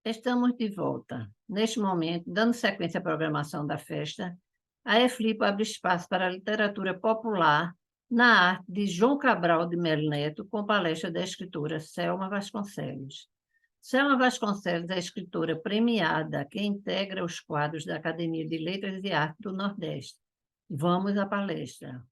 Estamos de volta. Neste momento, dando sequência à programação da festa, a EFLIPO abre espaço para a literatura popular na arte de João Cabral de Melo Neto, com palestra da escritora Selma Vasconcelos. Selma Vasconcelos é escritora premiada que integra os quadros da Academia de Letras e Artes do Nordeste. Vamos à palestra.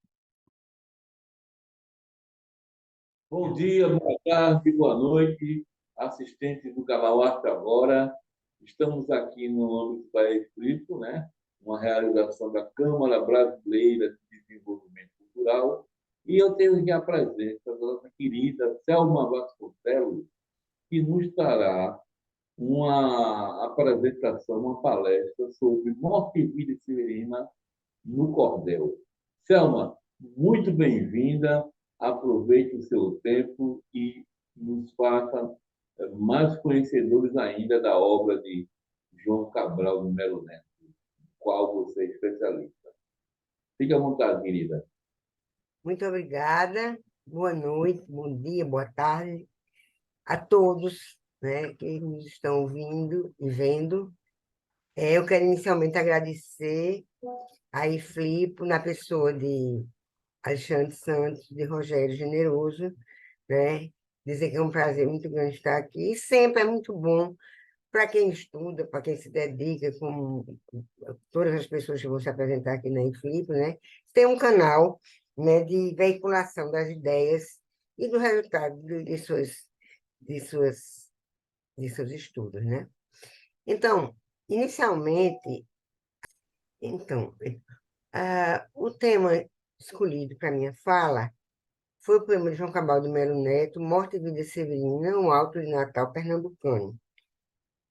Bom dia, boa tarde, boa noite, assistentes do canal Arte Agora. Estamos aqui no âmbito da EFLIPO, né? Uma realização da Câmara Brasileira de Desenvolvimento Cultural. E eu tenho aqui a presença da nossa querida Selma Vasconcelos, que nos trará uma apresentação, uma palestra sobre Morte e Vida Severina no Cordel. Selma, muito bem-vinda. Aproveite o seu tempo e nos faça mais conhecedores ainda da obra de João Cabral de Melo Neto, qual você é especialista. Fique à vontade, querida. Muito obrigada. Boa noite, bom dia, boa tarde a todos, né, que nos estão ouvindo e vendo. Eu quero inicialmente agradecer a EFLIPO, na pessoa de Alexandre Santos, de Rogério Generoso, né? Dizer que é um prazer muito grande estar aqui. E sempre é muito bom para quem estuda, para quem se dedica, como todas as pessoas que vão se apresentar aqui na EFLIPO, né? Tem um canal, né, de veiculação das ideias e do resultado de suas, de seus estudos, né? Então, inicialmente, o tema escolhido para minha fala foi o poema de João Cabral de Melo Neto, Morte e Vida Severina, um Alto de Natal pernambucano,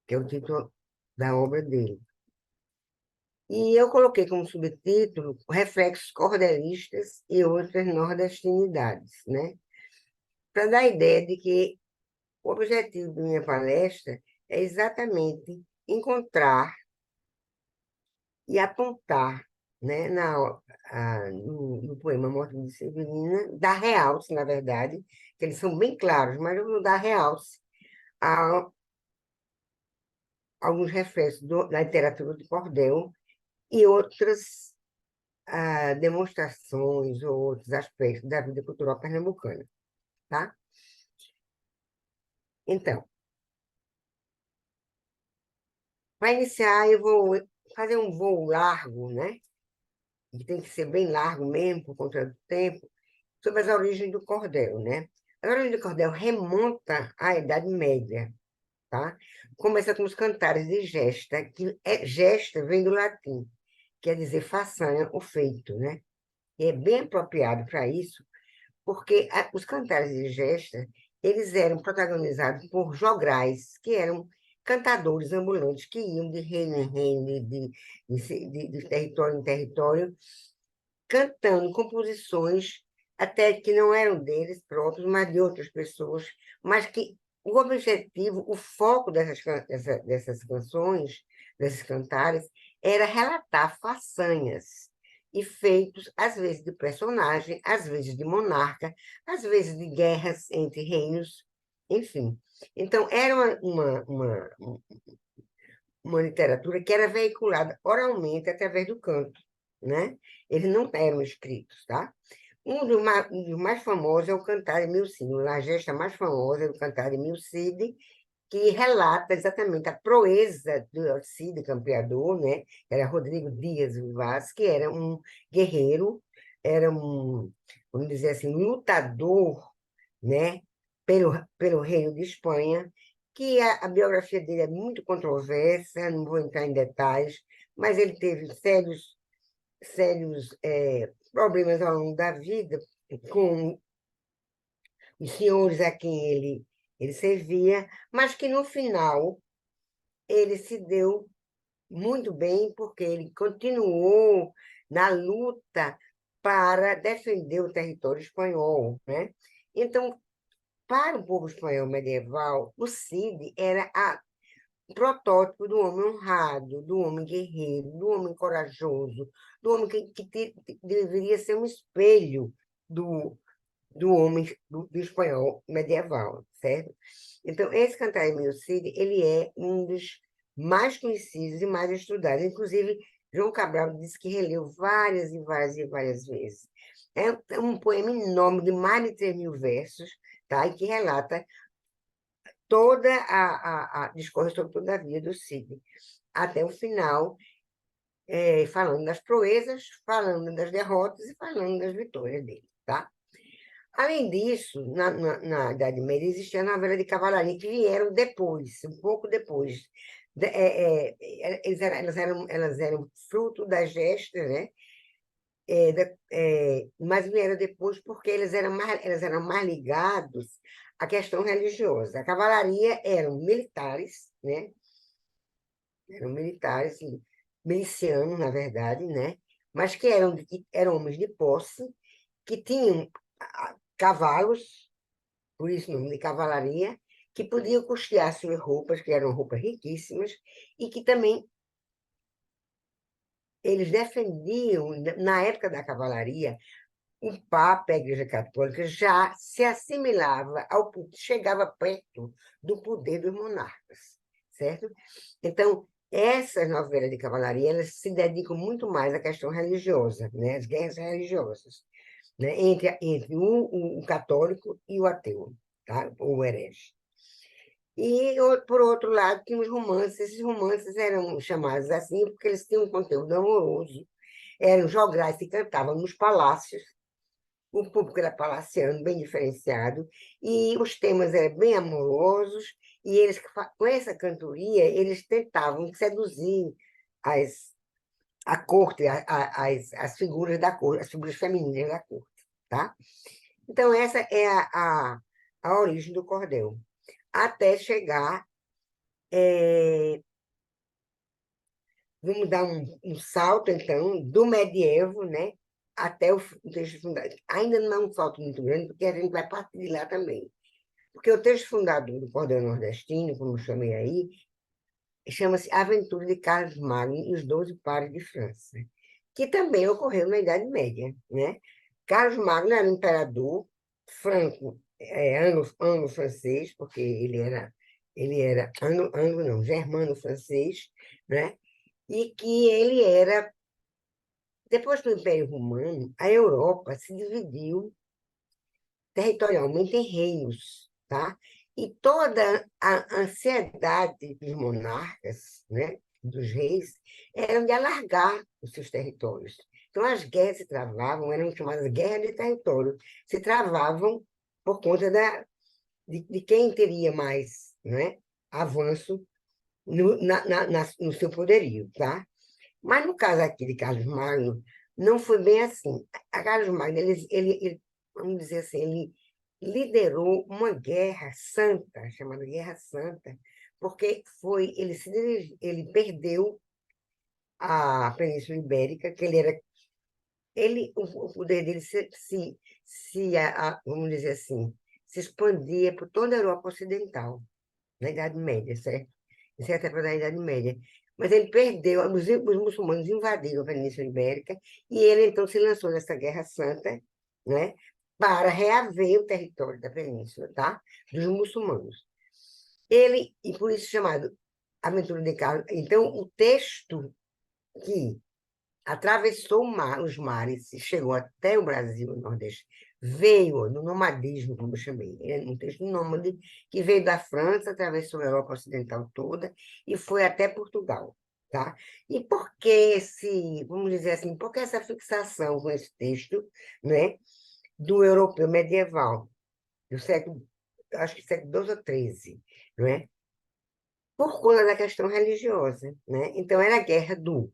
que é o título da obra dele. E eu coloquei como subtítulo Reflexos Cordelistas e Outras Nordestinidades, né? Para dar a ideia de que o objetivo da minha palestra é exatamente encontrar e apontar, né, no poema Morte de Severina, dar realce, na verdade, que eles são bem claros, mas eu vou dar realce a alguns reflexos da literatura do cordel e outras demonstrações ou outros aspectos da vida cultural pernambucana, tá? Então, para iniciar, eu vou fazer um voo largo, né? Que tem que ser bem largo mesmo, por conta do tempo, sobre as origens do cordel, né? As origens do cordel remonta à Idade Média, tá? Começa com os cantares de gesta, gesta vem do latim, quer dizer façanha ou feito, né? E é bem apropriado para isso, porque os cantares de gesta, eles eram protagonizados por jograis, que eram cantadores ambulantes que iam de reino em reino, de território em território, cantando composições até que não eram deles próprios, mas de outras pessoas, mas que o objetivo, o foco dessas canções, desses cantares, era relatar façanhas e feitos, às vezes de personagem, às vezes de monarca, às vezes de guerras entre reinos, enfim. Então, era uma literatura que era veiculada oralmente através do canto, né? Eles não eram escritos, tá? Um dos mais famosos é o Cantar de Milcídio, a gesta mais famosa é o Cantar de Milcídio, que relata exatamente a proeza do Alcide Campeador, né? Era Rodrigo Dias Vaz, que era um guerreiro, era vamos dizer assim, um lutador, né? Pelo Reino de Espanha, que a biografia dele é muito controversa, não vou entrar em detalhes, mas ele teve sérios problemas ao longo da vida com os senhores a quem ele servia, mas que no final ele se deu muito bem, porque ele continuou na luta para defender o território espanhol, né? Então, para o povo espanhol medieval, o Cid era o protótipo do homem honrado, do homem guerreiro, do homem corajoso, do homem que deveria ser um espelho do homem, do espanhol medieval, certo? Então, esse Cantar de Cid, ele é um dos mais conhecidos e mais estudados. Inclusive, João Cabral disse que releu várias e várias e várias vezes. É um poema enorme, de mais de 3.000 versos, tá? E que relata toda discorre sobre toda a vida do Cid, até o final, falando das proezas, falando das derrotas e falando das vitórias dele, tá? Além disso, na Idade Média, existia a novela de cavalaria, que vieram depois, um pouco depois. Elas eram fruto das gestas, né? Mas vieram depois porque elas eram mais ligados à questão religiosa. A cavalaria eram militares, né? Eram militares, milicianos, na verdade, né? Mas que eram homens de posse, que tinham cavalos, por isso o nome de cavalaria, que podiam custear suas roupas, que eram roupas riquíssimas, e que também eles defendiam, na época da cavalaria, o Papa, a Igreja Católica, já se assimilava chegava perto do poder dos monarcas, certo? Então, essas novelas de cavalaria, elas se dedicam muito mais à questão religiosa, né? As guerras religiosas, né? Entre o católico e o ateu, tá? Ou o herege. E, por outro lado, tinha os romances. Esses romances eram chamados assim porque eles tinham um conteúdo amoroso, eram jograis que cantavam nos palácios, o público era palaciano, bem diferenciado, e os temas eram bem amorosos, e eles, com essa cantoria, eles tentavam seduzir a corte, as figuras da corte, as figuras femininas da corte, tá? Então, essa é a origem do cordel. Até chegar, vamos dar um salto, então, do medievo, né, até o texto fundador. Ainda não é um salto muito grande, porque a gente vai partir de lá também. Porque o texto fundador do cordel nordestino, como eu chamei aí, chama-se Aventura de Carlos Magno e os 12 Pares de França, que também ocorreu na Idade Média, né? Carlos Magno era um imperador franco, anglo-francês, porque ele era anglo não, germano-francês, né? E que ele era, depois do Império Romano, a Europa se dividiu territorialmente em reinos, tá? E toda a ansiedade dos monarcas, né, dos reis, era de alargar os seus territórios. Então, as guerras se travavam, eram chamadas guerras de território, se travavam por conta de quem teria mais, né, avanço no seu poderio, tá? Mas no caso aqui de Carlos Magno, não foi bem assim. A Carlos Magno, ele, vamos dizer assim, ele liderou uma guerra santa, chamada Guerra Santa, porque ele perdeu a Península Ibérica, que o poder dele vamos dizer assim, se expandia por toda a Europa Ocidental, na Idade Média, certo? Isso é até para a Idade Média. Mas ele perdeu, os muçulmanos invadiram a Península Ibérica, e ele então se lançou nessa Guerra Santa, né, para reaver o território da Península, tá? Dos muçulmanos. E por isso chamado Aventura de Carlos. Então, o texto que atravessou os mares e chegou até o Brasil, o Nordeste, veio do nomadismo, como eu chamei. É um texto nômade que veio da França, atravessou a Europa Ocidental toda e foi até Portugal. Tá? E por que vamos dizer assim, por que essa fixação com esse texto, né, do europeu medieval, do século, acho que século XII ou XIII, não é? Por conta da questão religiosa, né? Então, era a guerra do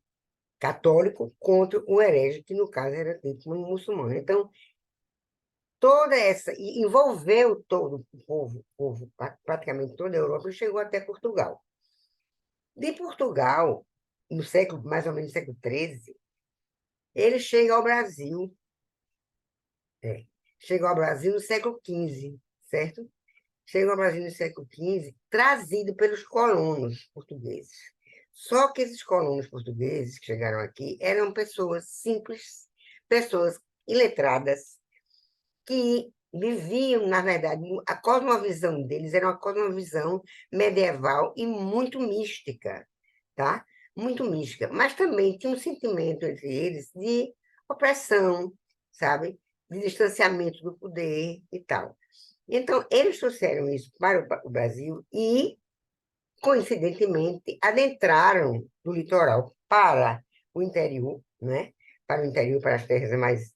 católico contra o herege, que no caso era dito como muçulmano. Então, e envolveu todo o povo, praticamente toda a Europa, e chegou até Portugal. De Portugal, mais ou menos no século XIII, ele chega ao Brasil, chegou ao Brasil no século XV, certo? Chegou ao Brasil no século XV, trazido pelos colonos portugueses. Só que esses colonos portugueses que chegaram aqui eram pessoas simples, pessoas iletradas, que viviam, na verdade, a cosmovisão deles era uma cosmovisão medieval e muito mística, tá? Muito mística, mas também tinha um sentimento entre eles de opressão, sabe? De distanciamento do poder e tal. Então, eles trouxeram isso para o Brasil e, coincidentemente, adentraram do litoral para o interior, né? Para o interior, para as terras mais,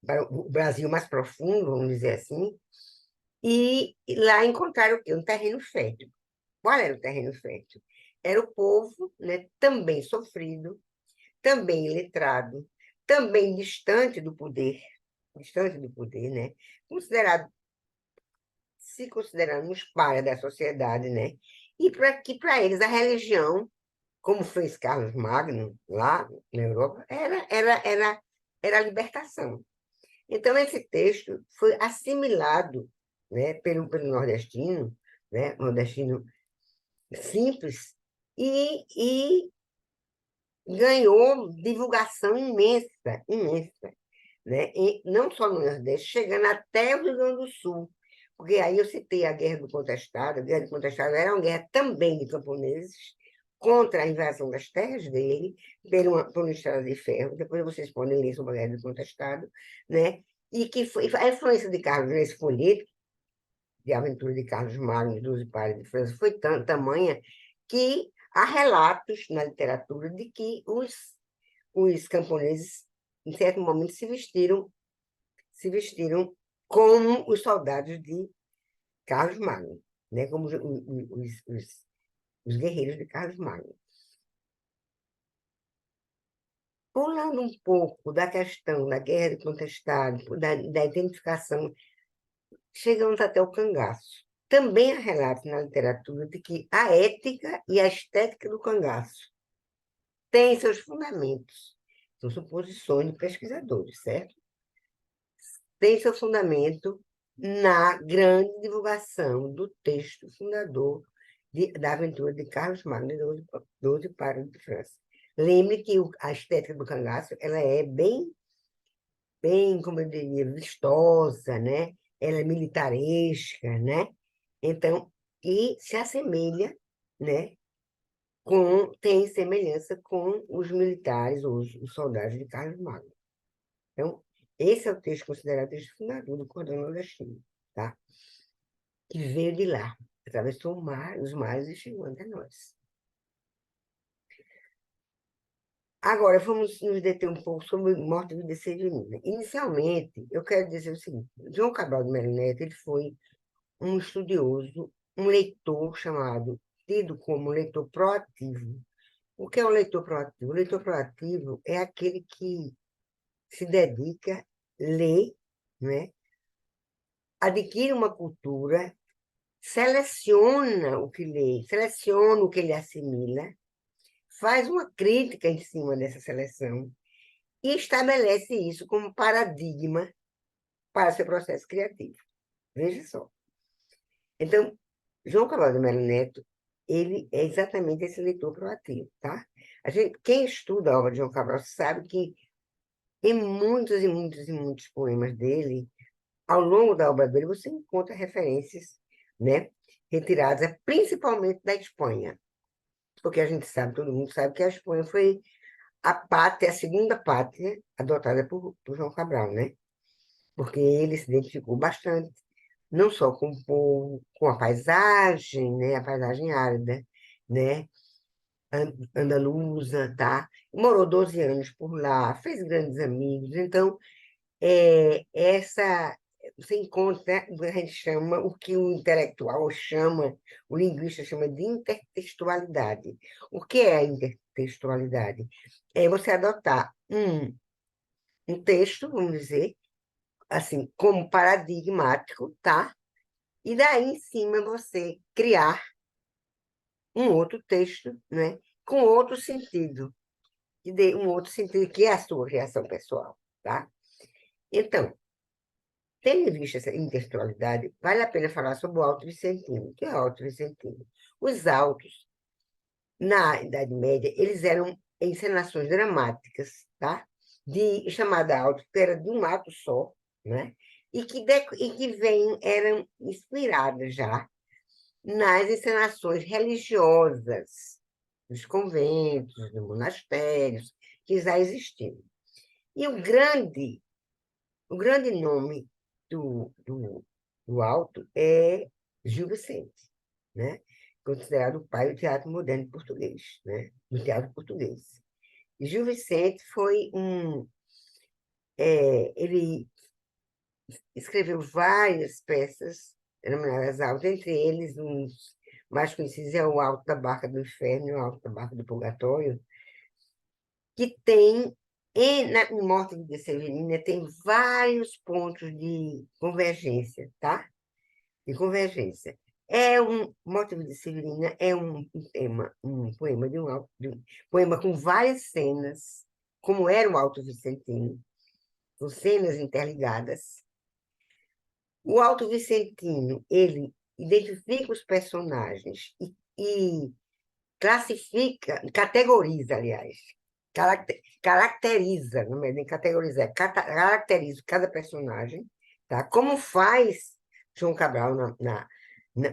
para o Brasil mais profundo, vamos dizer assim, e lá encontraram o quê? Um terreno fértil. Qual era o terreno fértil? Era o povo, né, também sofrido, também iletrado, também distante do poder, né? Considerado, se considerando uns párias da sociedade, né? E para eles a religião, como fez Carlos Magno lá na Europa, era a libertação. Então, esse texto foi assimilado, né, pelo nordestino, né, nordestino simples, e ganhou divulgação imensa, imensa, né? E não só no Nordeste, chegando até o Rio Grande do Sul, porque aí eu citei a Guerra do Contestado. A Guerra do Contestado era uma guerra também de camponeses contra a invasão das terras dele por uma estrada de ferro. Depois vocês podem ler sobre a Guerra do Contestado, né? E que foi a influência de Carlos nesse folheto de aventura de Carlos Magno e 12 Pares de França foi tamanha que há relatos na literatura de que os camponeses, em certo momento, se vestiram como os soldados de Carlos Magno, né? Como os guerreiros de Carlos Magno. Pulando um pouco da questão da guerra de contestado, da identificação, chegamos até o cangaço. Também há relatos na literatura de que a ética e a estética do cangaço têm seus fundamentos. São suposições de pesquisadores, certo? Tem seu fundamento na grande divulgação do texto fundador da aventura de Carlos Magno e 12 Pares de França. Lembre que a estética do cangaço ela é bem, como eu diria, vistosa, né? Ela é militaresca, né? Então, e se assemelha, né? Tem semelhança com os militares, os soldados de Carlos Magno. Então, esse é o texto considerado o texto fundador do cordão nordestino, tá? Que veio de lá, atravessou os mares e chegou até nós. Agora, vamos nos deter um pouco sobre Morte e Vida Severina. Inicialmente, eu quero dizer o seguinte: João Cabral de Melo Neto ele foi um estudioso, um leitor tido como leitor proativo. O que é um leitor proativo? O leitor proativo é aquele que se dedica, lê, né? Adquire uma cultura, seleciona o que lê, seleciona o que ele assimila, faz uma crítica em cima dessa seleção e estabelece isso como paradigma para seu processo criativo. Veja só. Então, João Cabral de Melo Neto, ele é exatamente esse leitor proativo, tá? Quem estuda a obra de João Cabral sabe que em muitos e muitos e muitos poemas dele, ao longo da obra dele, você encontra referências, né, retiradas principalmente da Espanha, porque a gente sabe, todo mundo sabe que a Espanha foi a segunda pátria adotada por João Cabral, né? Porque ele se identificou bastante, não só com o povo, com a paisagem, né? A paisagem árida, né? Andaluza, tá? Morou 12 anos por lá, fez grandes amigos. Então, você encontra, a gente chama, o que o intelectual chama, o linguista chama de intertextualidade. O que é a intertextualidade? É você adotar um texto, vamos dizer, assim, como paradigmático, tá? E daí, em cima, você criar um outro texto, né? Com outro sentido, um outro sentido que é a sua criação pessoal, tá? Então, tendo em vista essa intertextualidade, vale a pena falar sobre o Alto Vicentino. O que é o Alto Vicentino? Os autos, na Idade Média, eles eram encenações dramáticas, tá? Chamada auto, que era de um ato só, né? e que eram inspiradas já nas encenações religiosas dos conventos, dos monastérios, que já existiam. E o grande nome do Alto é Gil Vicente, né? Considerado o pai do teatro moderno português, né? Do teatro português. E Gil Vicente foi ele escreveu várias peças denominadas Alto, entre eles, uns mais conhecidos é o Alto da Barca do Inferno e o Alto da Barca do Purgatório, que tem, em Morte de Severina, tem vários pontos de convergência, tá? De convergência. Morte de Severina é um poema poema com várias cenas, como era o Alto Vicentino, com cenas interligadas. O Alto Vicentino, ele identifica os personagens e classifica, categoriza, aliás, caracteriza, não é nem categorizar, caracteriza cada personagem, tá? Como faz João Cabral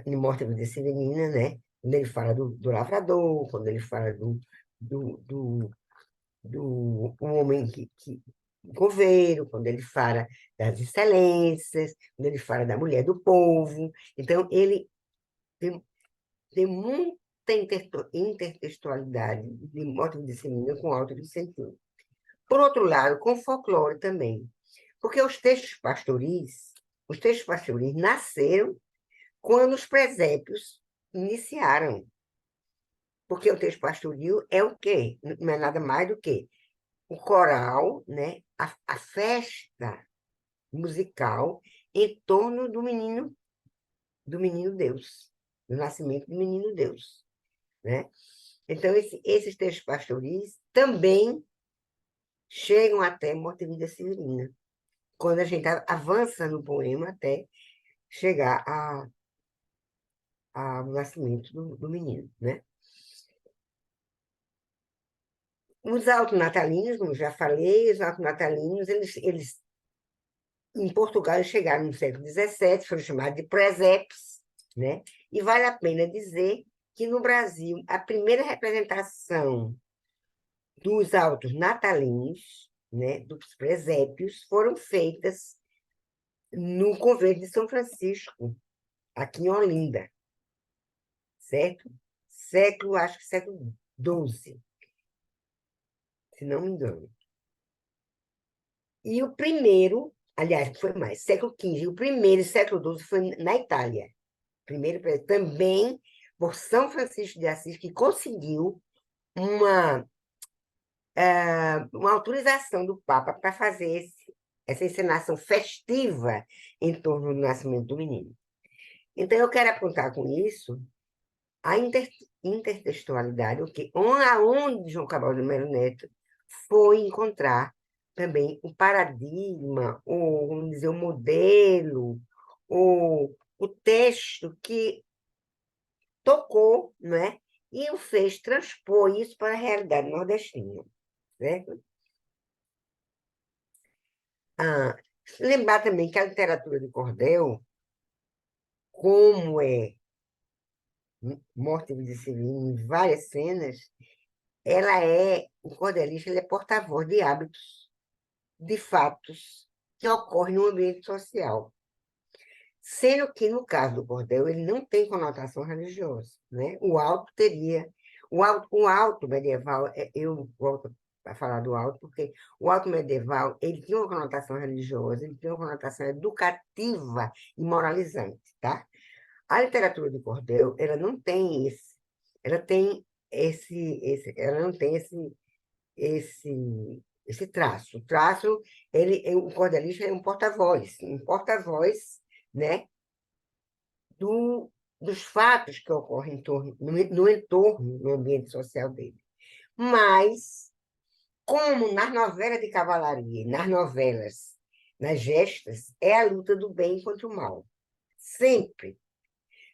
em Morte de Severina, né? Quando ele fala do lavrador, quando ele fala do, do, do homem que coveiro, quando ele fala das excelências, quando ele fala da mulher do povo. Então, ele tem muita intertextualidade de Morte de Severina com Alto Vicentino. Por outro lado, com folclore também, porque os textos pastoris nasceram quando os presépios iniciaram. Porque o texto pastoril é o quê? Não é nada mais do que o coral, né? A festa musical em torno do menino Deus, do nascimento do menino Deus, né? Então, esses textos pastoris também chegam até Morte Vida Severina, quando a gente avança no poema até chegar ao nascimento do menino, né? Os autonatalinos, como já falei, os autonatalinos, eles em Portugal chegaram no século XVII, foram chamados de presépios, né? E vale a pena dizer que no Brasil a primeira representação dos autos natalinos, né, dos presépios, foram feitas no convento de São Francisco, aqui em Olinda, certo? Acho que século XII, se não me engano. E o primeiro, aliás, foi mais, século XV, o primeiro, século XII, foi na Itália. Primeiro, também por São Francisco de Assis, que conseguiu uma autorização do Papa para fazer essa encenação festiva em torno do nascimento do menino. Então, eu quero apontar com isso a intertextualidade, aonde João Cabral de Melo Neto foi encontrar também o paradigma, ou, vamos dizer, o modelo, ou o texto que tocou, não é? E o fez transpor isso para a realidade nordestina, certo? Lembrar também que a literatura de cordel, como é Morte de Severino, em várias cenas, o cordelista ele é porta-voz de hábitos, de fatos que ocorrem no ambiente social. Sendo que, no caso do cordel, ele não tem conotação religiosa, né? O alto teria. O alto medieval, eu volto a falar do alto, porque o alto medieval ele tinha uma conotação religiosa, ele tinha uma conotação educativa e moralizante, tá? A literatura do cordel, ela não tem ela tem ela não tem esse traço. O traço, o cordelista é um porta-voz, né, dos fatos que ocorrem no entorno, no ambiente social dele. Mas, como nas novelas de cavalaria, nas gestas, é a luta do bem contra o mal. Sempre.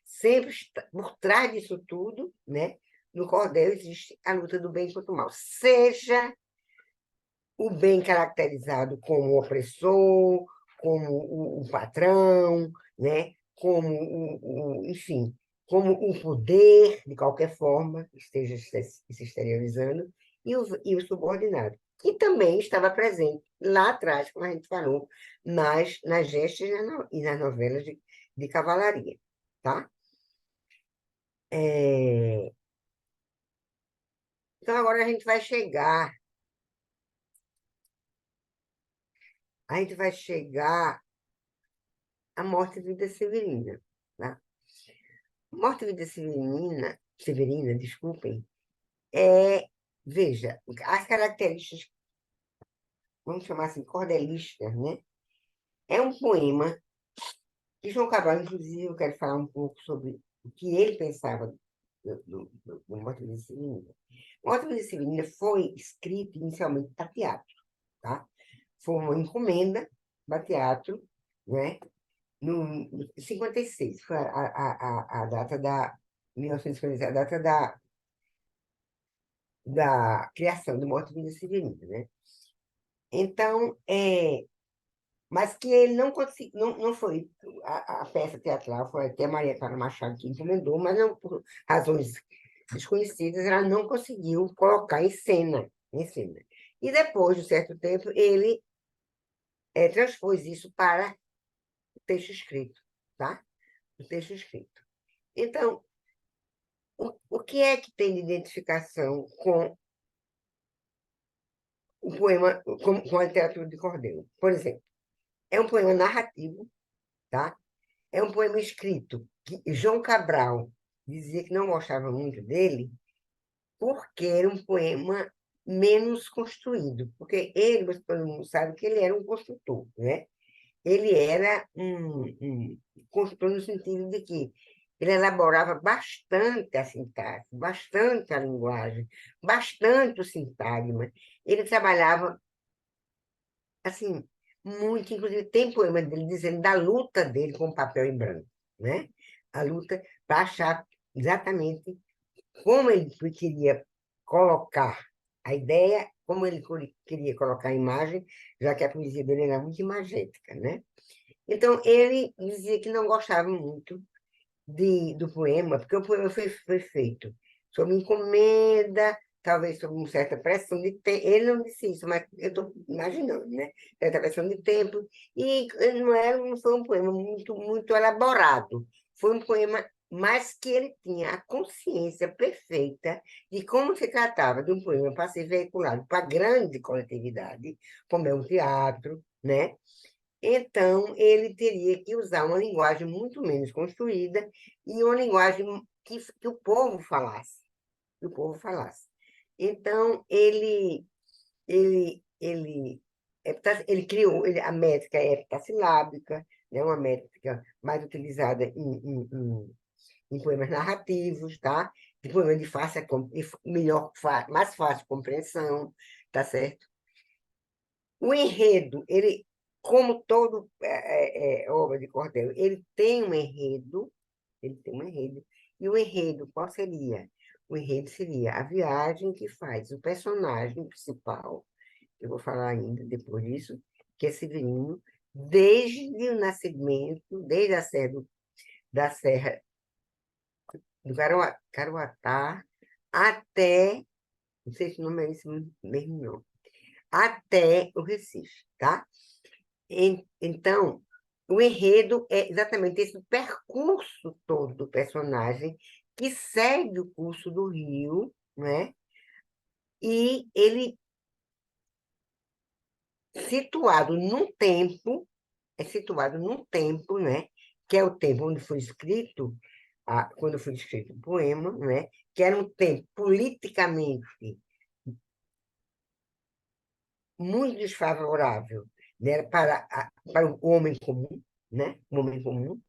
Sempre por trás disso tudo, né, no cordel existe a luta do bem contra o mal. Seja o bem caracterizado como opressor, como o patrão, né? Como enfim, como o poder, de qualquer forma, esteja se exteriorizando, e o subordinado. E também estava presente lá atrás, como a gente falou, nas gestas e nas novelas de cavalaria, tá? Então, agora a gente vai chegar à morte de Vida Severina, tá? Morte de Vida Severina, desculpem, veja, as características, vamos chamar assim, cordelistas, né? É um poema que João Cabral, inclusive, eu quero falar um pouco sobre o que ele pensava do Morte de Severina. Morte de Severina foi escrito inicialmente para teatro, tá? Foi uma encomenda para teatro, né? No 56, foi a data da 1956, a data da criação do Morte de Severina, né? Então, mas que ele não conseguiu, não foi a peça teatral, foi até Maria Clara Machado que encomendou, mas não, por razões desconhecidas, ela não conseguiu colocar em cena. E depois de um certo tempo, ele transpôs isso para o texto escrito, tá? O texto escrito. Então, o que é que tem de identificação com o poema, com a literatura de cordel? Por exemplo, é um poema narrativo, tá? É um poema escrito que João Cabral dizia que não gostava muito dele, porque era um poema menos construído. Porque ele, todo mundo sabe que ele era um construtor, né? Ele era um construtor no sentido de que ele elaborava bastante a sintaxe, bastante a linguagem, bastante o sintagma. Ele trabalhava, assim, muito, inclusive tem poema dele dizendo da luta dele com o papel em branco, né? A luta para achar exatamente como ele queria colocar a ideia, como ele queria colocar a imagem, já que a poesia dele era muito imagética, né? Então, ele dizia que não gostava muito do poema, porque o poema foi feito sob encomenda, talvez sob uma certa pressão de tempo. Ele não disse isso, mas eu estou imaginando, né? Certa pressão de tempo. E não foi um poema muito, muito elaborado. Foi um poema, mas que ele tinha a consciência perfeita de como se tratava de um poema para ser veiculado para a grande coletividade, como é um teatro, né? Então, ele teria que usar uma linguagem muito menos construída e uma linguagem que o povo falasse. Que o povo falasse. Então, ele criou a métrica heptassilábica, né, uma métrica mais utilizada em poemas narrativos, tá? De poemas de fácil, mais fácil compreensão, tá certo? O enredo, como todo obra de cordel, ele tem um enredo, e o enredo, qual seria? O enredo seria a viagem que faz o personagem principal, eu vou falar ainda depois disso, que é Severino, desde o nascimento, desde da Serra do Caruatá até, não sei se o nome é esse mesmo, não, até o Recife, tá? Então, o enredo é exatamente esse percurso todo do personagem que segue o curso do rio, né? E ele situado num tempo, né? Que é o tempo onde foi escrito, quando foi escrito o poema, né? Que era um tempo politicamente muito desfavorável, né? Para o homem comum, né? O homem comum,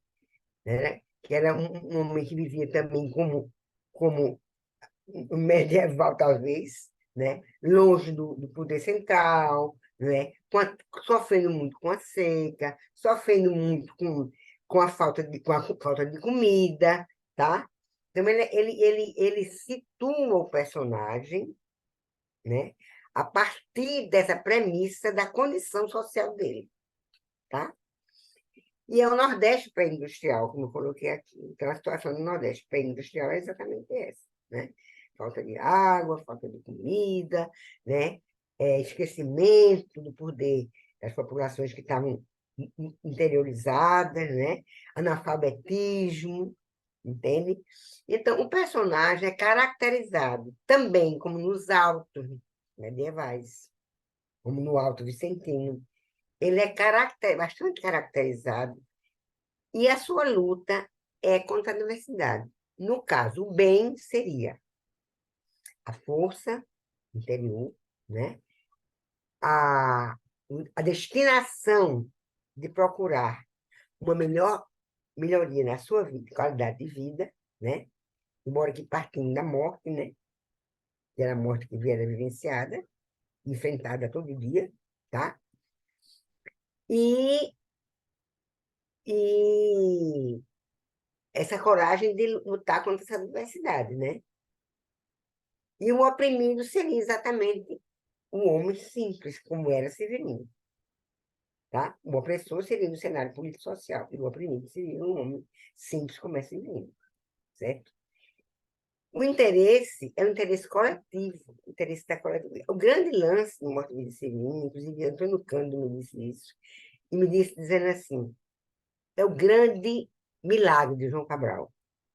né? Que era um homem que vivia também como um medieval, talvez, né? Longe do poder central, né? Sofrendo muito com a seca, sofrendo muito com a falta de comida, tá? Então, ele situa o personagem, né? A partir dessa premissa da condição social dele, tá? E é o Nordeste pré-industrial, como eu coloquei aqui. Então, a situação do Nordeste pré-industrial é exatamente essa, né? Falta de água, falta de comida, né? Esquecimento do poder das populações que estavam interiorizadas, né? Analfabetismo, entende? Então, o personagem é caracterizado também, como nos autos medievais, como no Alto Vicentino. Ele é bastante caracterizado e a sua luta é contra a diversidade. No caso, o bem seria a força interior, né? a, a destinação de procurar uma melhoria na sua vida, qualidade de vida, né? Embora que partindo da morte, né? Que era a morte que era vivenciada, enfrentada todo dia, tá? E, e essa coragem de lutar contra essa adversidade, né? E o oprimido seria exatamente o homem simples, como era Severino. Tá? O opressor seria no cenário político-social, e o oprimido seria um homem simples, como é Severino, certo? O interesse é um interesse coletivo, o interesse da coletividade. O grande lance no Morte de Severino, inclusive Antônio Cândido me disse isso, e me disse dizendo assim, é o grande milagre de João Cabral.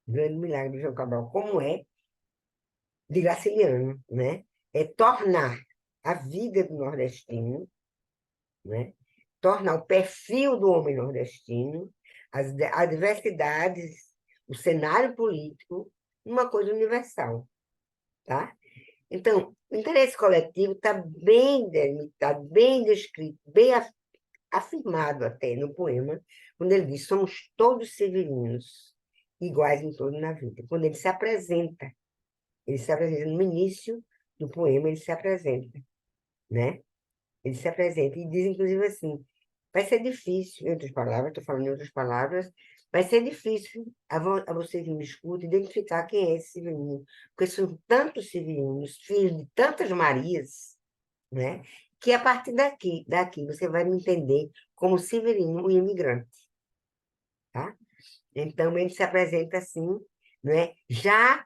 O grande milagre de João Cabral, como é de Graciliano, né? É tornar a vida do nordestino, né? Tornar o perfil do homem nordestino, as adversidades, o cenário político, uma coisa universal, tá? Então, o interesse coletivo está bem delimitado, bem descrito, bem afirmado até no poema, quando ele diz: somos todos severinos, iguais em tudo na vida. Quando ele se apresenta no início do poema, ele se apresenta, né? Ele se apresenta e diz, inclusive, assim: vai ser difícil, em outras palavras, estou falando em outras palavras, vai ser difícil a você que me escuta identificar quem é esse Severino, porque são tantos Severinos, filhos de tantas Marias, né? Que a partir daqui você vai me entender como Severino, o imigrante, tá? Então, ele se apresenta assim, né? Já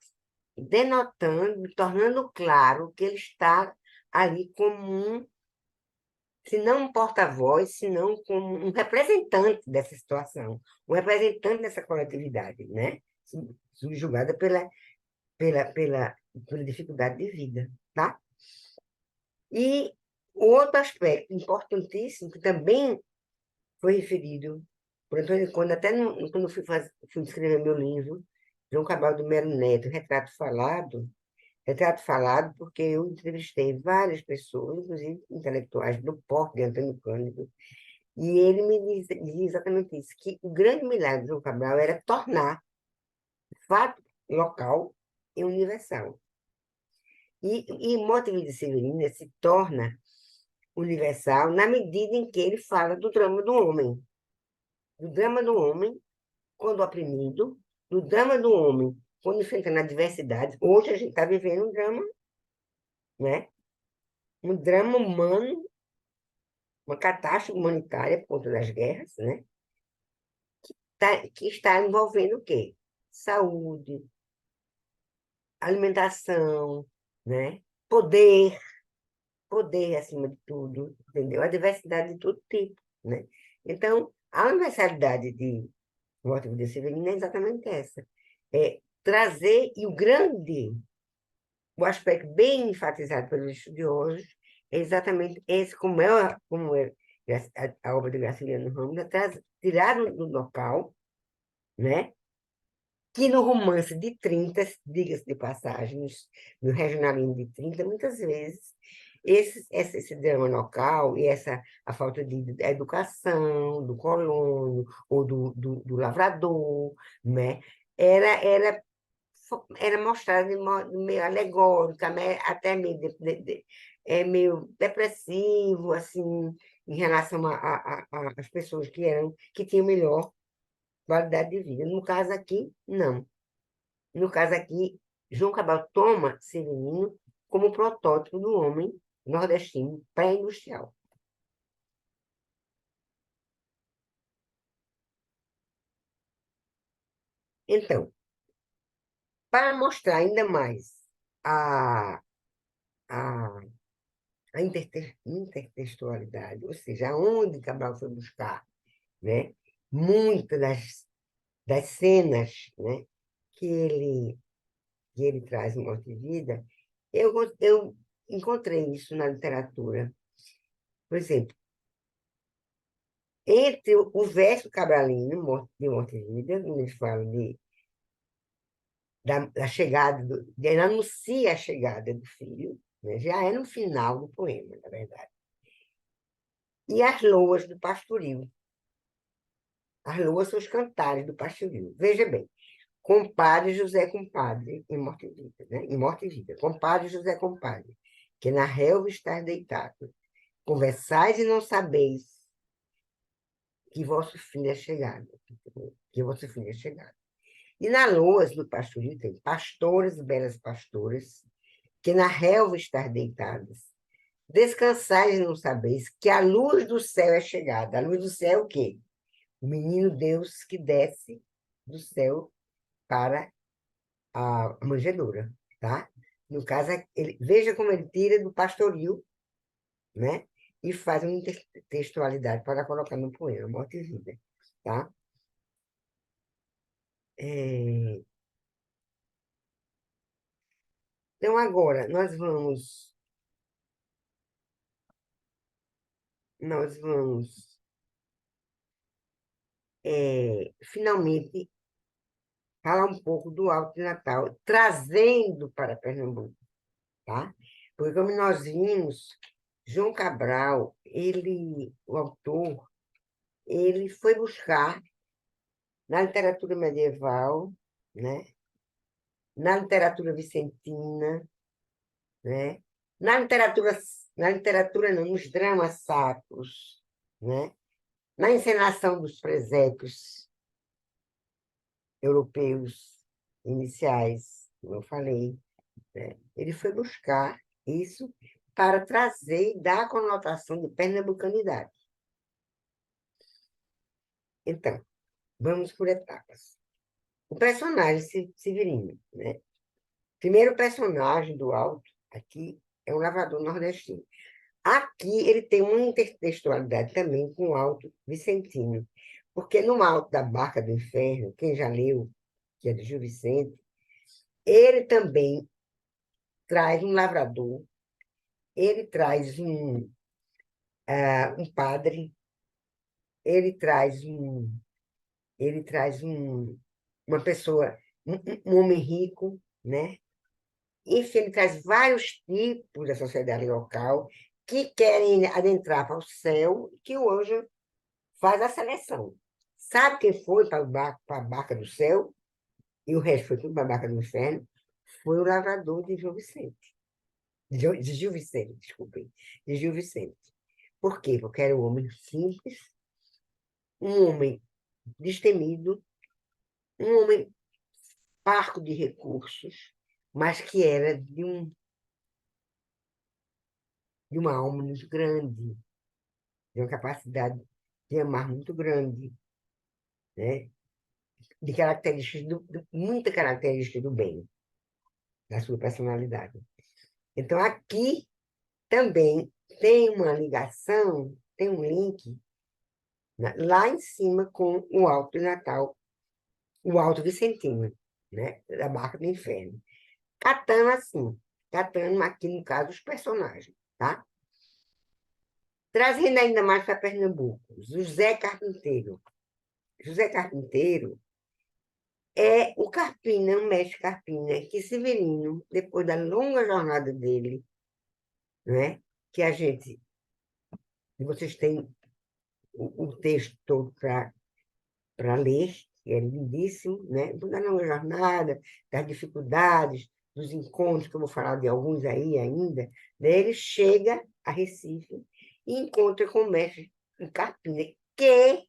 denotando, tornando claro que ele está ali como se não um porta-voz, senão como um representante dessa situação, um representante dessa coletividade, né? Subjugada pela dificuldade de vida, tá? E outro aspecto importantíssimo, que também foi referido por Antônio Conde, até quando eu fui escrever meu livro, João Cabral do Melo Neto, Retrato Falado, porque eu entrevistei várias pessoas, inclusive intelectuais do porte de Antônio Cândido, e ele me dizia exatamente isso, que o grande milagre de João Cabral era tornar o fato local e universal. E Morte de Severina se torna universal na medida em que ele fala do drama do homem. Do drama do homem quando oprimido, do drama do homem quando enfrentando a adversidade. Hoje a gente está vivendo um drama, né? Um drama humano, uma catástrofe humanitária por conta das guerras, né? Que está envolvendo o quê? Saúde, alimentação, né? Poder acima de tudo, entendeu? A diversidade de todo tipo, né? Então, a universalidade de Morte de Severino é exatamente essa. É trazer, e o aspecto bem enfatizado pelos estudiosos, é exatamente esse, como é a obra de Graciliano Ramos, tirar do local, né? Que no romance de 30, diga-se de passagem, no regionalismo de 30, muitas vezes, esse drama local e a falta de educação do colono ou do lavrador, né? Era, era mostrado de modo meio alegórico, até meio depressivo, assim, em relação às pessoas que tinham melhor qualidade de vida. No caso aqui, não. No caso aqui, João Cabral toma Severino como protótipo do homem nordestino pré-industrial. Então, para mostrar ainda mais a, a, a intertextualidade, ou seja, aonde Cabral foi buscar, né, muitas das cenas, né, que ele traz em Morte e Vida, eu encontrei isso na literatura. Por exemplo, entre o verso cabralino, de Morte e Vida, onde ele fala da chegada, ele anuncia a chegada do filho, né? Já é no final do poema, na verdade. E as loas do pastoril. As loas são os cantares do pastoril. Veja bem, compadre José compadre, em Morte e Vida, né? Em Morte e Vida. Compadre José compadre, que na relva estás deitado. Conversais e não sabeis que vosso filho é chegado. Que vosso filho é chegado. E na loas do pastoril tem pastores e belas pastoras, que na relva estás deitadas. Descansais e não sabeis que a luz do céu é chegada. A luz do céu é o quê? O menino Deus que desce do céu para a manjedoura, tá? No caso, veja como ele tira do pastoril, né? E faz uma intertextualidade para colocar no poema, Morte e Vida, tá? É, Então, agora, nós vamos finalmente falar um pouco do Alto de Natal, trazendo para Pernambuco, tá? Porque, como nós vimos, João Cabral, o autor, ele foi buscar na literatura medieval, né? Na literatura vicentina, né? Na literatura não, nos dramas sacros, né? Na encenação dos presépios europeus iniciais, como eu falei, né? Ele foi buscar isso para trazer e dar a conotação de pernambucanidade. Então, vamos por etapas. O personagem Severino, né? Primeiro personagem do Alto, aqui, é um lavrador nordestino. Aqui ele tem uma intertextualidade também com o Alto Vicentino, porque no Alto da Barca do Inferno, quem já leu, que é de Gil Vicente, ele também traz um lavrador, ele traz um padre, ele traz um, uma pessoa, um homem rico, né? Enfim, ele traz vários tipos da sociedade local que querem adentrar para o céu, que o anjo faz a seleção. Sabe quem foi para a barca do céu? E o resto foi tudo para a barca do inferno? Foi o lavrador de Gil Vicente. De Gil Vicente, desculpem. De Gil Vicente. Por quê? Porque era um homem simples, um homem destemido, um homem parco de recursos, mas que era de uma alma muito grande, de uma capacidade de amar muito grande, né? De características muita característica do bem, da sua personalidade. Então, aqui também tem uma ligação, tem um link, né, lá em cima com o Alto de Natal, o Alto Vicentino, né? Da Barca do Inferno. Catando aqui, no caso, os personagens, tá? Trazendo ainda mais para Pernambuco, José Carpinteiro. José Carpinteiro é o Carpina, o mestre Carpina, que Severino, depois da longa jornada dele, né, que vocês têm o texto todo para ler, que é lindíssimo, né? Da longa jornada, das dificuldades, dos encontros, que eu vou falar de alguns aí ainda, né? Ele chega a Recife e encontra com o mestre Carpina, que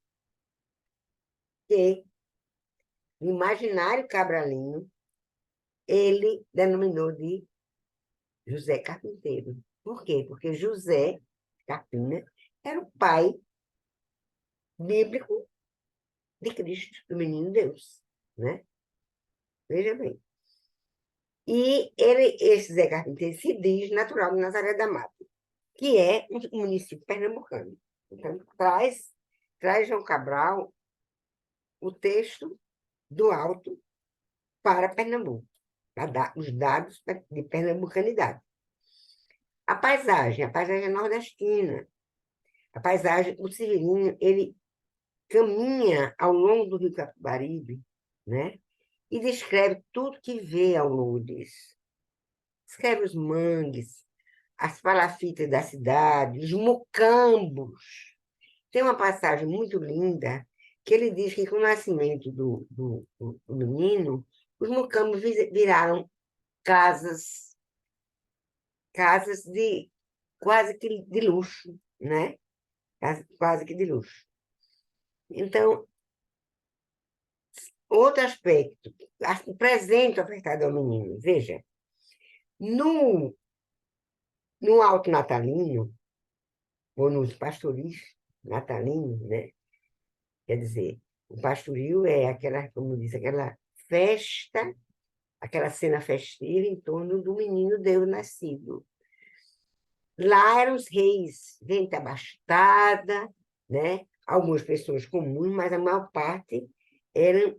no imaginário cabralino, ele denominou de José Carpinteiro. Por quê? Porque José Carpina era o pai bíblico de Cristo, do menino Deus, né? Veja bem. E esse Zé Carpinteiro se diz natural de Nazaré da Mata, que é um município pernambucano. Então, traz João Cabral o texto do Alto para Pernambuco, para dar os dados de pernambucanidade. A paisagem é nordestina. A paisagem, o Severino, ele caminha ao longo do Rio Capibaribe, né? E descreve tudo que vê ao longo disso. Descreve os mangues, as palafitas da cidade, os mucambos. Tem uma passagem muito linda que ele diz que, com o nascimento do menino, os mucambos viraram casas de quase que de luxo, né? Quase que de luxo. Então, outro aspecto, o presente ofertado ao menino. Veja, no alto natalino, ou nos pastoris natalinos, né? Quer dizer, o pastoril é aquela, como diz, aquela festa, aquela cena festiva em torno do menino Deus nascido. Lá eram os reis, gente abastada, né? Algumas pessoas comuns, mas a maior parte eram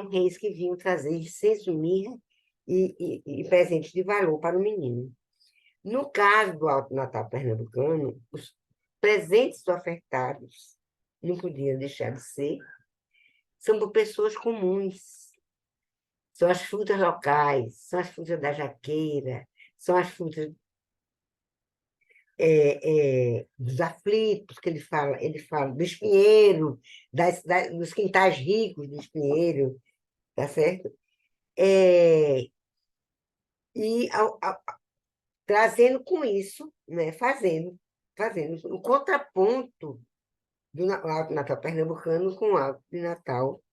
reis que vinham trazer incenso, mirra e presentes de valor para o menino. No caso do Alto Natal pernambucano, os presentes ofertados não podiam deixar de ser, são por pessoas comuns. São as frutas locais, são as frutas da jaqueira, são as frutas dos aflitos, que ele fala do espinheiro, dos quintais ricos do espinheiro, tá certo? E trazendo com isso, né, fazendo um contraponto do Alto Natal pernambucano com o Alto de Natal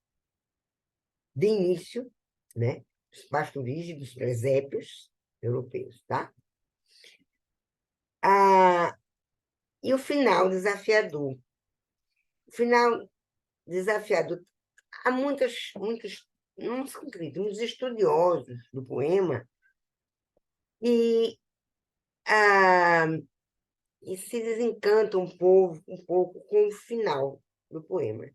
de início, né, dos pastoris, dos presépios europeus, tá? E o final desafiador. O final desafiador. Há muitos estudiosos do poema e, ah, e se desencantam um pouco com o final do poema.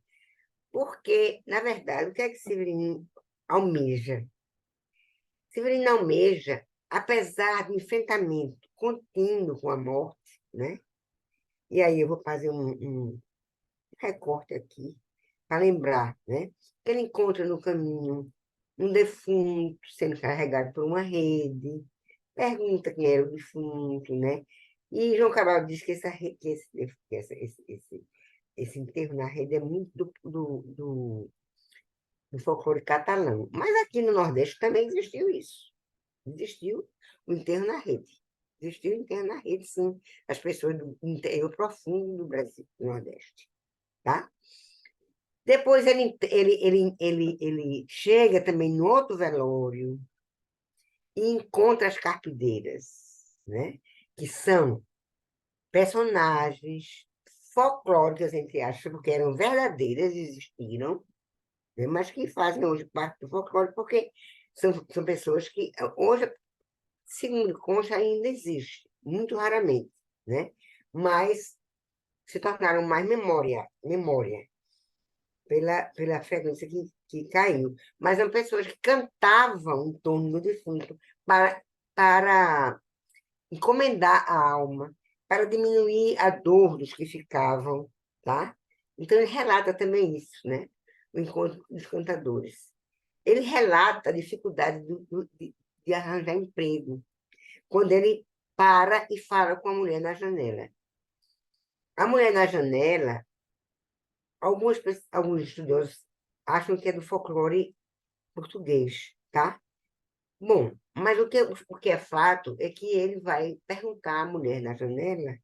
Porque, na verdade, o que é que Severino almeja? Severino almeja, apesar do enfrentamento contínuo com a morte, né? E aí eu vou fazer um recorte aqui, para lembrar, né? Que ele encontra no caminho um defunto sendo carregado por uma rede, pergunta quem era o defunto, né? E João Cabral diz que, esse enterro na rede é muito do folclore catalão. Mas aqui no Nordeste também existiu isso. Existiu o enterro na rede. Existiu o enterro na rede, sim. As pessoas do interior profundo do Brasil, do Nordeste. Tá? Depois ele chega também no outro velório e encontra as carpideiras, né? Que são personagens folclóricas, entre aspas, porque eram verdadeiras, existiram, né? Mas que fazem hoje parte do folclore, porque são pessoas que hoje, segundo consta, ainda existe, muito raramente, né? Mas se tornaram mais memória pela frequência que caiu. Mas eram pessoas que cantavam em torno do defunto para encomendar a alma, para diminuir a dor dos que ficavam, tá? Então, ele relata também isso, né? O encontro dos cantadores. Ele relata a dificuldade de arranjar emprego, quando ele para e fala com a mulher na janela. A mulher na janela, alguns estudiosos acham que é do folclore português, tá? Bom, mas o que é fato é que ele vai perguntar à mulher na janela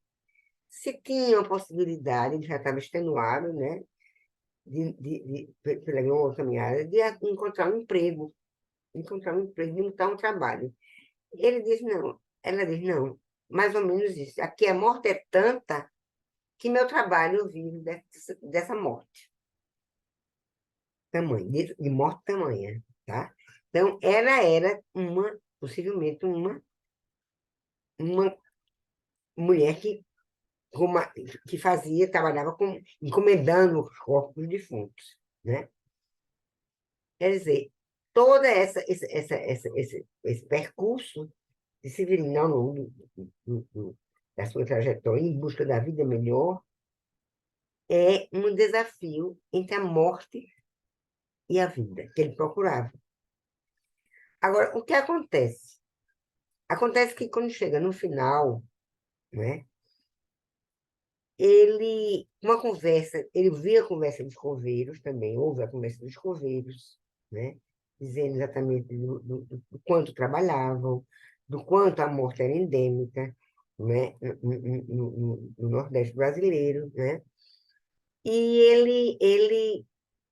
se tinha a possibilidade, ele já estava extenuado, né, pela longa caminhada, de encontrar um emprego, de montar um trabalho. Ele diz não, ela diz não, mais ou menos isso. Aqui a morte é tanta que meu trabalho eu vivo dessa morte. De morte tamanha, tá? Então, ela era possivelmente uma mulher que trabalhava encomendando os corpos dos defuntos, né? Quer dizer, todo esse percurso de Severino ao longo da sua trajetória em busca da vida melhor é um desafio entre a morte e a vida que ele procurava. Agora, o que acontece? Acontece que quando chega no final, né, ele viu a conversa dos coveiros também, houve a conversa dos coveiros, né, dizendo exatamente do quanto trabalhavam, do quanto a morte era endêmica, né, no Nordeste brasileiro, né, e ele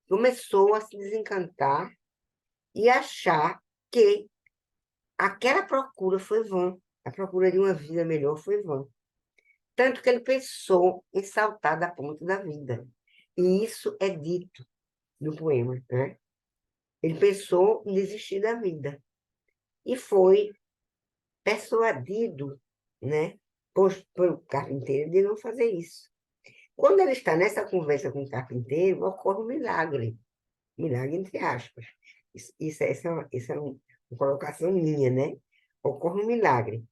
começou a se desencantar e achar que aquela procura foi vã, a procura de uma vida melhor foi vã. Tanto que ele pensou em saltar da ponte da vida. E isso é dito no poema, né? Ele pensou em desistir da vida. E foi persuadido, né, por carpinteiro de não fazer isso. Quando ele está nessa conversa com o carpinteiro, ocorre um milagre. Milagre entre aspas. Isso é uma colocação minha, né? Ocorre um milagre.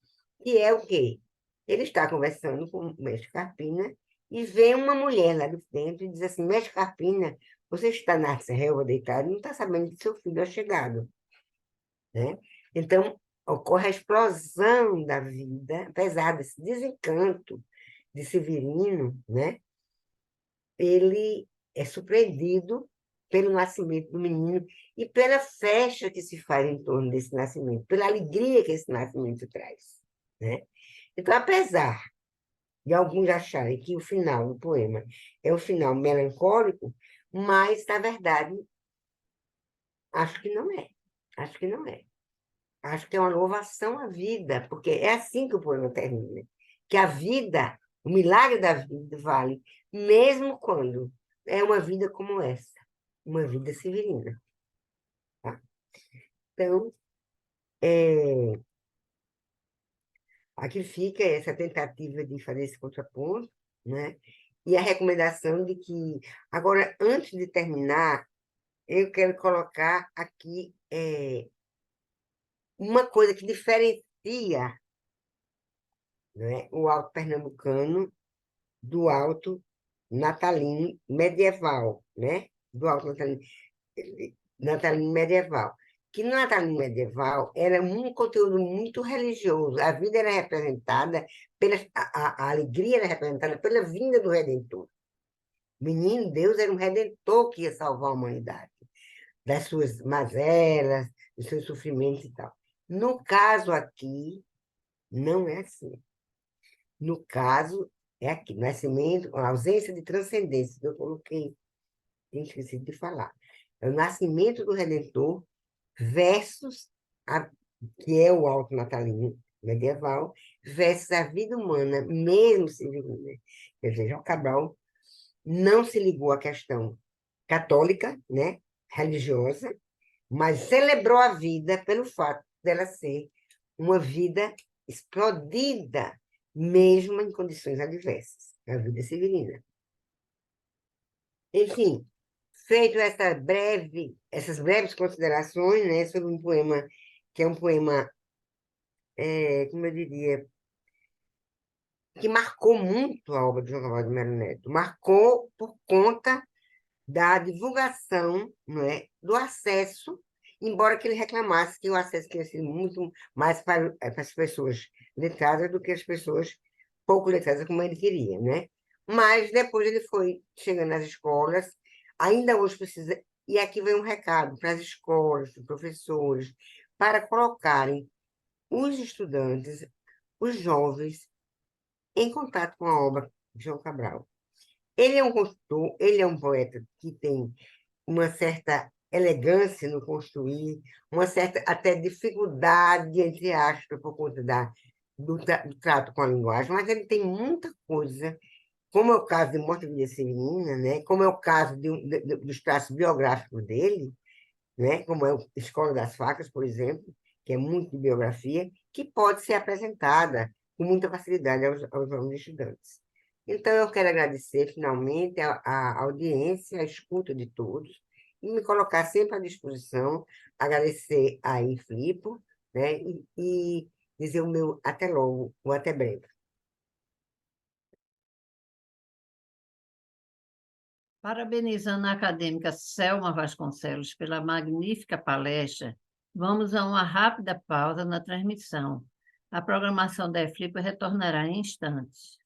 Que é o quê? Ele está conversando com o mestre Carpina e vê uma mulher lá de dentro e diz assim, mestre Carpina, você está na relva deitado e não está sabendo que seu filho é chegado, né? Então, ocorre a explosão da vida, apesar desse desencanto de Severino, né? Ele é surpreendido pelo nascimento do menino e pela festa que se faz em torno desse nascimento, pela alegria que esse nascimento traz, né? Então, apesar de alguns acharem que o final do poema é um final melancólico, mas, na verdade, acho que não é. Acho que não é. Acho que é uma louvação à vida, porque é assim que o poema termina. Que a vida, o milagre da vida vale, mesmo quando é uma vida como essa, uma vida severina. Tá? Então, aqui fica essa tentativa de fazer esse contraponto, né? E a recomendação de que... Agora, antes de terminar, eu quero colocar aqui uma coisa que diferencia, né, o alto pernambucano do alto natalino medieval, né? Do alto natalino medieval. Que no natalino medieval era um conteúdo muito religioso. A vida era representada, a alegria era representada pela vinda do Redentor. O menino Deus era um Redentor que ia salvar a humanidade das suas mazelas, dos seus sofrimentos e tal. No caso aqui, não é assim. No caso, é aqui, nascimento, a ausência de transcendência, que eu coloquei, tinha esquecido de falar. É o nascimento do Redentor versus, que é o alto natalino medieval, versus a vida humana, mesmo civilina. Quer dizer, João Cabral não se ligou à questão católica, né, religiosa, mas celebrou a vida pelo fato dela ser uma vida explodida, mesmo em condições adversas, a vida severina. Enfim, feito essas breves considerações, né, sobre um poema que é um poema, como eu diria, que marcou muito a obra de João Cabral de Melo Neto, marcou por conta da divulgação, não é, do acesso, embora que ele reclamasse que o acesso tinha sido muito mais para as pessoas letradas do que as pessoas pouco letradas, como ele queria, né? Mas depois ele foi chegando nas escolas, ainda hoje precisa... E aqui vem um recado para as escolas, os professores, para colocarem os estudantes, os jovens, em contato com a obra de João Cabral. Ele é um compositor, ele é um poeta que tem uma certa elegância no construir, uma certa até dificuldade, entre aspas, por conta do trato com a linguagem, mas ele tem muita coisa, como é o caso de Morte e Vida Severina, né? Como é o caso dos traços biográficos dele, né? Como é a Escola das Facas, por exemplo, que é muito de biografia, que pode ser apresentada com muita facilidade aos alunos e estudantes. Então, eu quero agradecer, finalmente, a audiência, a escuta de todos, e me colocar sempre à disposição, agradecer a Inflipo, né? E dizer o meu até logo, ou até breve. Parabenizando a acadêmica Selma Vasconcelos pela magnífica palestra, vamos a uma rápida pausa na transmissão. A programação da EFLIPA retornará em instantes.